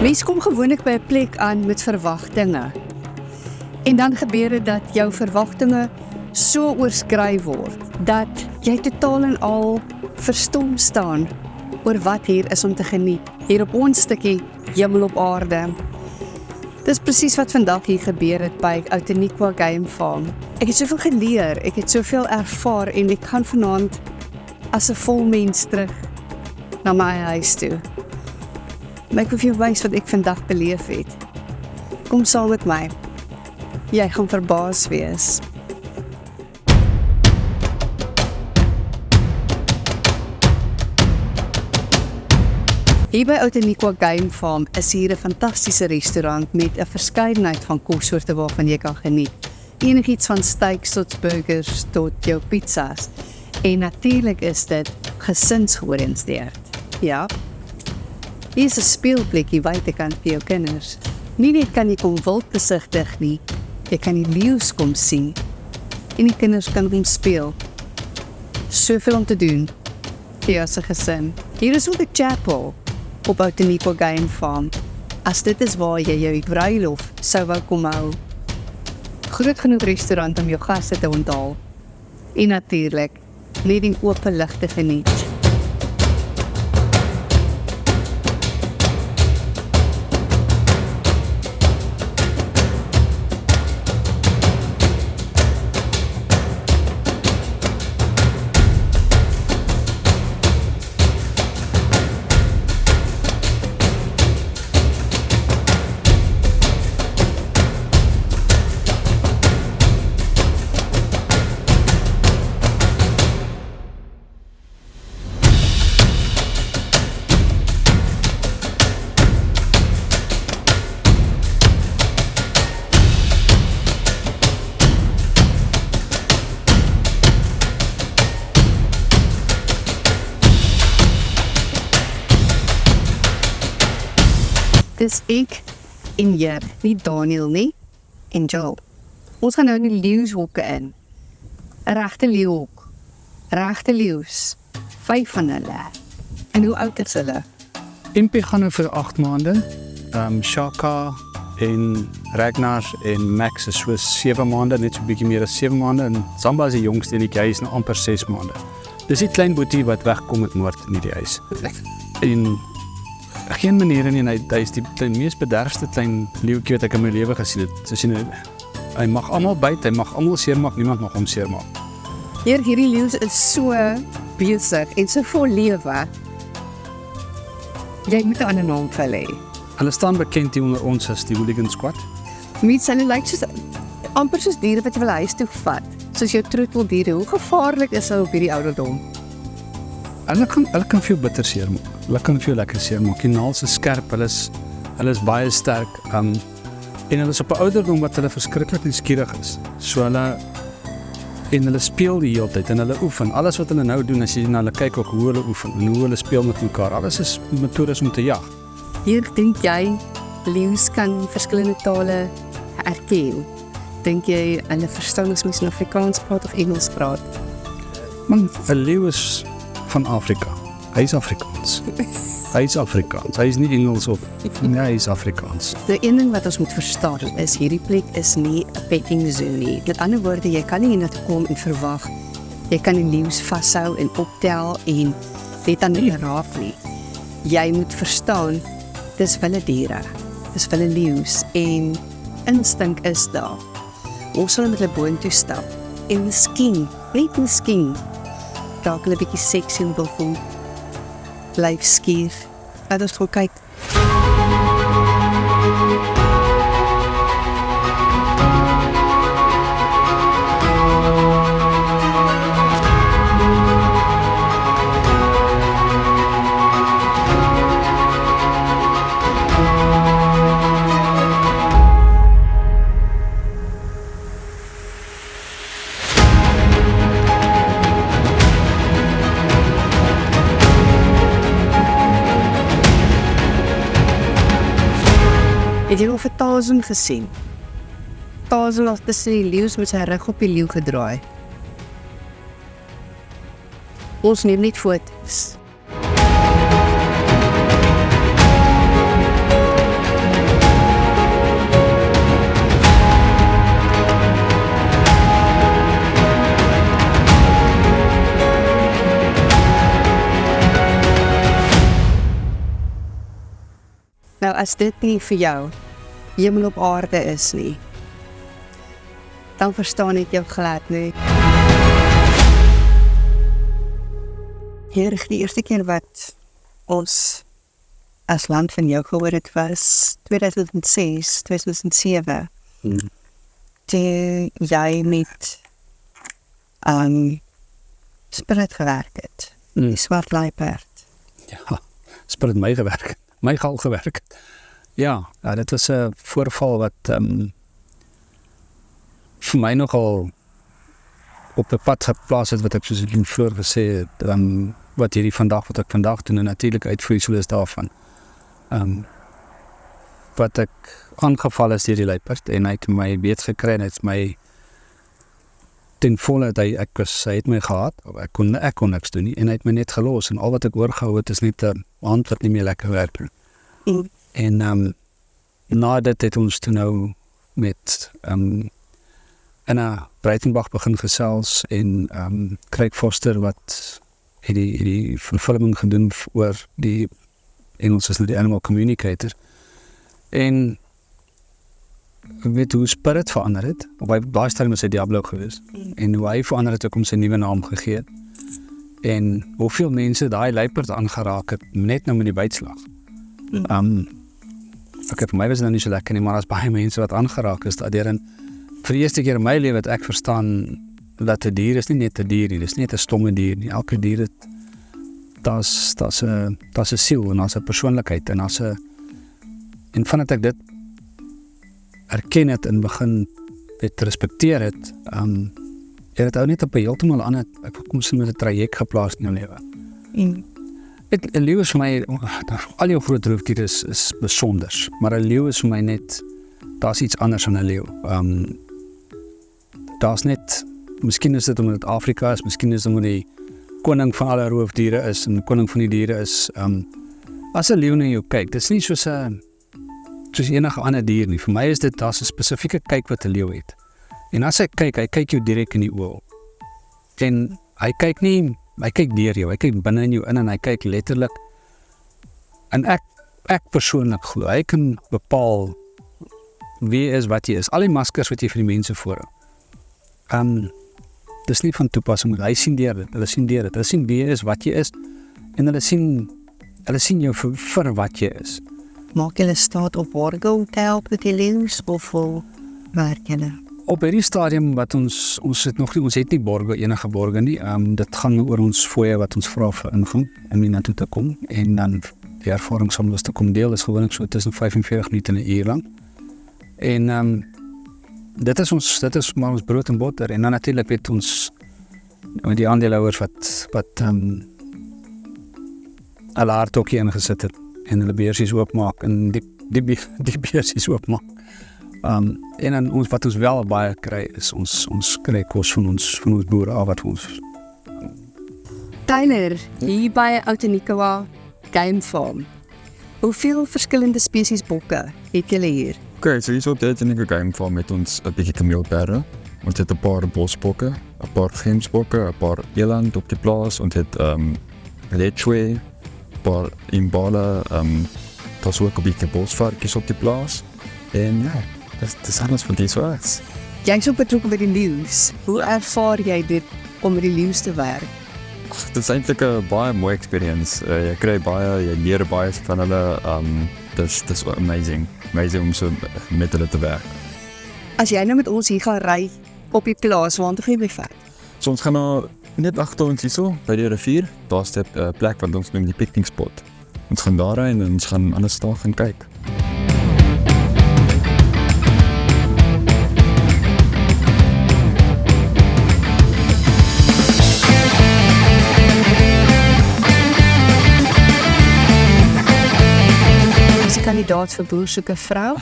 Mens kom gewoonlik by 'n plek aan met verwagtinge. En dan gebeur dit dat jou verwagtinge so oorskry word, dat jy totaal en al verstom staan oor wat hier is om te geniet. Hier op ons stukkie hemel op aarde. Dis presies wat vandag hier gebeur het by Outeniqua Game Farm. Ek het soveel geleer, ek het soveel ervaar en ek gaan vanaand as 'n vol mens terug na my huis toe. Maar ek wil vir jou wys wat ek vandag beleef het. Kom saam met my. Jy gaan verbaas wees. Hier by Outeniqua Game Farm is hier 'n fantastiese restaurant met 'n verskeidenheid van kossoorte waarvan jy kan geniet. Enigiets van steaks tot burgers tot jou pizzas. En natuurlik is dit gesinsgeoriënteerd. Ja. Hier is 'n speelplekkie buitekant vir jou kinders. Nie net kan jy kom wild besigtig nie, jy kan die leeu's kom sien. En die kinders kan kom speel. Soveel om te doen vir jou as 'n gesin. Hier is ook 'n chapel op Outeniqua Game Farm, as dit is waar jy jou bruilof sou wou kom hou. Groot genoeg restaurant om jou gaste te onthaal. En natuurlik, net in oop lig te geniet. Dis ek en jy, nie Daniel nie, en Joel. Ons gaan nou in die leeu'shokke in. 'n Regte leeuhok, regte leeu's, 5 van hulle. En hoe oud is hulle? Impie gaan nou vir 8 maande, Shaka en Ragnar en Max is so 7 maande, net so 'n bietjie meer as 7 maande, en Zamba is die jongste en hy is nou amper 6 maande. Dis die klein boetie wat wegkom met moord in die huis. En geen manier nie, en hy is die mees bederfste klein leeuwtjie wat ek in my lewe gesien het. So sien hy mag almal byt, hy mag almal seermaak, niemand mag hom seermaak. Hierdie leeu's is so besig en so vol lewe. Jy moet 'n ander naam vir hulle hê. Hulle staan bekend hier onder ons as die Hooligan Squad. Mens hulle lyk soos amper soos diere wat jy wil huis toe vat, soos jou troeteldiere. Hoe gevaarlik is hulle op hierdie ouderdom? Hulle kan vir jou bitter seermaak. Hulle kan vir jou lekker seermaak. Die naels is skerp, hulle is baie sterk, en hulle is op 'n ouderdom wat hulle verskriklik nuuskierig is. So hulle speel die hele tyd en hulle oefen. Alles wat hulle nou doen, as jy na hulle kyk ook hoe hulle oefen en hoe hulle speel met mekaar. Alles is metodes om te jag. Hier dink jy leeu's kan verskillende tale erken. Dink jy hulle verstaan as mens in Afrikaans praat of Engels praat? Man, 'n leeu is van Afrika. Hy is Afrikaans. Hy is Afrikaans. Hy is nie Engels of nee, hy is Afrikaans. Die een ding wat ons moet verstaan is hierdie plek is nie 'n petting zoo nie. Met ander woorde, jy kan nie hier na toe kom en verwag jy kan die leeu's vashou en optel en net aan hulle raak nie. Jy moet verstaan, dis wilde diere. Dis wilde leeu's en instink is daar. Ons sal met hulle boontoe stap en miskien, net miskien, dalk hulle 'n bietjie sexy en wil voel. Blyf skier. Laat ons gaan kyk. Het jy al vir Tarzan gesien? Tarzan was tussen die leeu's met sy rug op die leeu gedraai. Ons neem net foto's. Nou as dit nie vir jou hemel op aarde is nie, dan verstaan ek jou glad nie. Hier, die eerste keer wat ons as land van jou gehoor het was 2006, 2007. Toe jy met Spirit gewerk het. Die swart luiperd. Ja, Spirit my gewerk, my gal gewerk. Ja, dit was 'n voorval wat vir my nogal op 'n pad geplaas het wat ek soos ek vroeër gesê het, wat wat ek vandag doen en natuurlik uitvloeisel is daarvan. Wat ek aangeval is deur die luiperd en hy het my beet gekry en hy het my ten volle, hy het my gehad, ek kon niks doen nie en hy het my net gelos en al wat ek oorgehou het is net 'n hand wat nie meer lekker werk nie. En na dit het ons toe nou met Anna Breitenbach begin gesels en Craig Foster wat het die vervulling gedoen oor die Engels is nou die animal communicator en weet hoe Spirit verander het, op daai stadium was hy Diablo gewees en hoe hy verander het ook om sy nuwe naam gegee het en hoeveel mense daai luiperd aangeraak het net nou met die bytslag. Vir my was dit nou nie so lekker nie, maar as baie mense wat aangeraak is daardeur en vir die eerste keer in my lewe het ek verstaan dat 'n dier is nie net 'n dier nie, dis nie net 'n stomme dier nie, elke dier het daar's 'n siel en daar's 'n persoonlikheid en en vandat ek dit erken het en begin het respekteer het, het dit ou net op 'n heeltemal ander, ek kom sien met 'n traject geplaas in jou lewe. Een leeu is vir my, al jou groot roofdiere is besonders, maar 'n leeu is vir my net, daar's iets anders aan 'n leeu. Daar's net, miskien is dit omdat Afrika is, miskien is dit omdat die koning van alle roofdiere is en koning van die diere is, as 'n leeu na jou kyk, dit is nie soos enige ander dier nie. Vir my is dit, daar's 'n spesifieke kyk wat 'n leeu het. En as hy kyk jou direk in die oë. En hy kyk deur jou, hy kyk binne in jou in en hy kyk letterlik. En ek persoonlik glo, hy kan bepaal wie is wat jy is. Al die maskers wat jy vir die mense voorhou. Dis nie van toepassing, hy sien deur dit, hulle sien wie jy is, wat jy is, en hulle sien jou vir wat jy is. Maak julle staat op borgo te help met die leeu's of werk julle? Op hierdie stadium wat ons het nie enige borgo nie, dit gaan oor ons fooie wat ons vra vir ingang, om hier naartoe te kom, en dan die ervaring saam te kom deel, is gewoonlik so tussen 45 minute en 'n uur lang. En dit is maar ons brood en botter, en dan natuurlik weet ons met die aandeelhouers wat hulle hartokkie ingesit het, en hulle beursies oopmaak, en die beursies oopmaak. En dan wat ons wel baie kry, is ons kry kos van ons boere af wat ons. Tyler, hier by Outeniqua Game Farm. Hoeveel verskillende spesies bokke het julle hier? Okay, so hier op die Outeniqua Game Farm met ons 'n bietjie kameelperde. Ons het 'n paar bosbokke, 'n paar gemsbokke, 'n paar eland op die plaas, ons het lechwe, 'n paar imbala, daar's ook 'n bietjie bosvarkies op die plaas. En ja, dis alles wat dit so is. Jy is ook betrokke by die leeu's. Hoe ervaar jy dit om met die leeu's te werk? Dit is eintlik 'n baie mooi experience. Jy kry baie, jy leer baie van hulle. Dis amazing om so met hulle te werk. As jy nou met ons hier gaan ry op die plaas, waar gaan jy by vat? So ons gaan nou net agter ons hierso by die rivier. Daar's 'n plek wat ons noem die picnic spot. Ons gaan daar ry en ons gaan alles staan gaan kyk. Kandidaat vir Boer soek 'n vrou.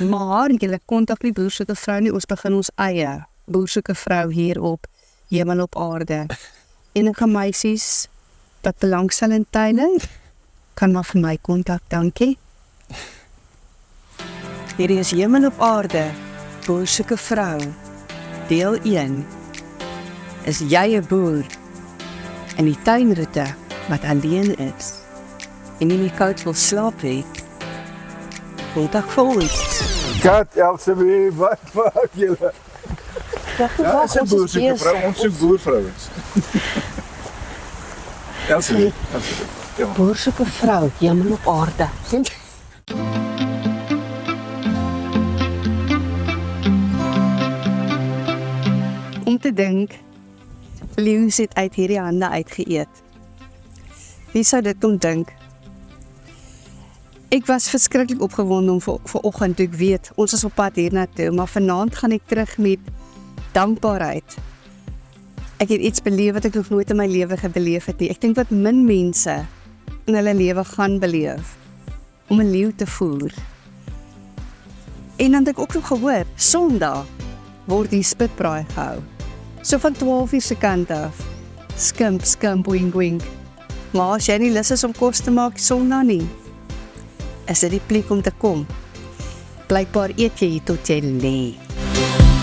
Maar jy kontak nie Boer soek 'n vrou nie, ons begin ons eie Boer soek 'n vrou hier op Hemel op Aarde. Enige meisies wat belangstel in Tyler, kan maar vir my kontak, dankie. Hier is Hemel op Aarde, Boer soek 'n vrou. Deel 1. Is jy 'n boer in die tuinroete wat alleen is? en nie meer koud wil slaap hê, kontak vir ons. Kat, Elsabie, wat maak julle? Ja, Ja, is 'n boersoeke vrou, ons soek boervrouens. Elsabie. Ja. Boersoeke vrou, hemel op aarde. Om te dink, leeu's het uit hierdie hande uitgeëet. Wie sou dit kon dink? Ek was verskriklik opgewonde om vir oggend toe ek weet, ons is op pad hiernatoe, maar vanaand gaan ek terug met dankbaarheid. Ek het iets beleef wat ek nog nooit in my lewe gebeleef het nie. Ek dink wat min mense in hulle lewe gaan beleef, om 'n leeu te voer. En dan het ek ook nog gehoor, Sondag word die spitbraai gehou. So van 12:00 se kant af, skimp, wink, wink. Maar as jy nie lus is om kos te maak Sondag nie, is dit die plek om te kom. Blykbaar eet jy tot jy lê.